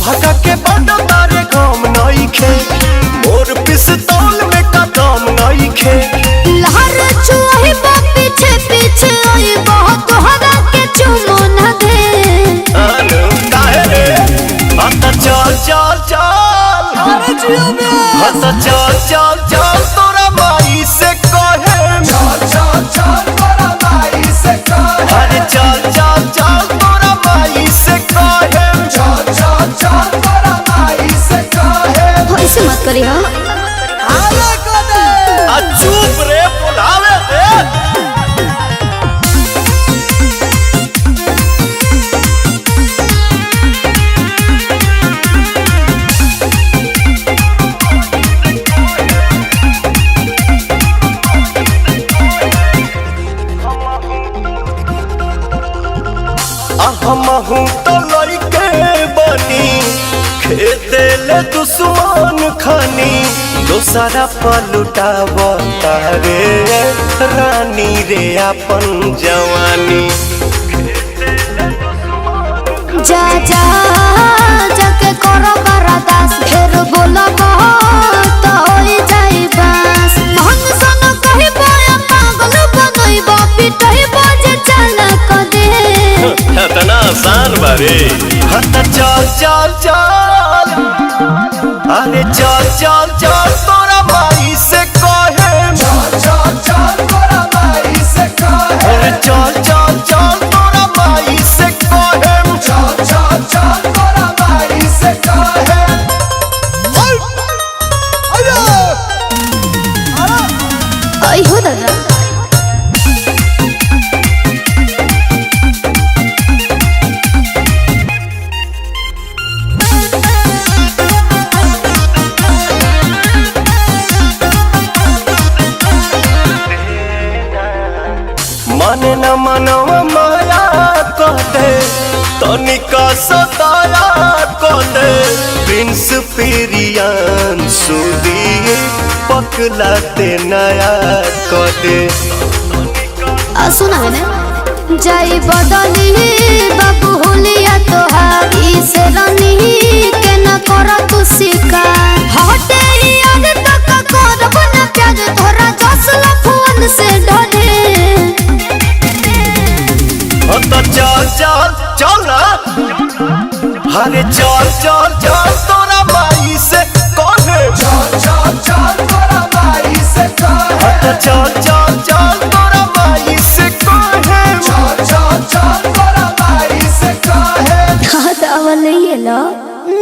भगा के बड़ा तारे काम नहीं खे मोर पिस्तौल में कदम नहीं खे लहर चुही बा पीछे पीछे आई बहुत तोहरा के चुमो न दे आनु काहे रे हत चल चल चल अरे जियो में हत चल चल चल तोरा माई से कहे चल चल चल तोरा माई से कहे अरे चल चल चल तोरा माई से कहे चल चल चल तोरा माई से कहे ऐसे मत करी हो आले को दे आ चुप रे बुलावे रे हमहू तो लइके बनी खेते ले दुश्मन खानी दोसरा पलुटाव तारे रानी रे अपन जवानी जा जा जाके करो बरदास फिर बोला तो होई जाई बस मन सन कहि बोया पागल बनई बा पिटई बजे चल क दे इतना आसान बारे हत चल चल चल अरे चल चल चल तोरा माई से कहे चल चल चल तोरा माई से कहे अरे चल चल चल तोरा माई से कहे चल चल चल तोरा माई से कहे आई हो दादा माने न मनवा माया कहते तनिका सताया कहते प्रिंस पिरियान सुदी पकलाते नया कहते सुना है ना जाई बदली बाबू होलिया तोहार इस रानी के न करा तू शिकार हटे याद तक करब न प्यार तोरा जसला फोन से डरे तो चल चल चल ना अरे चल चल चल तो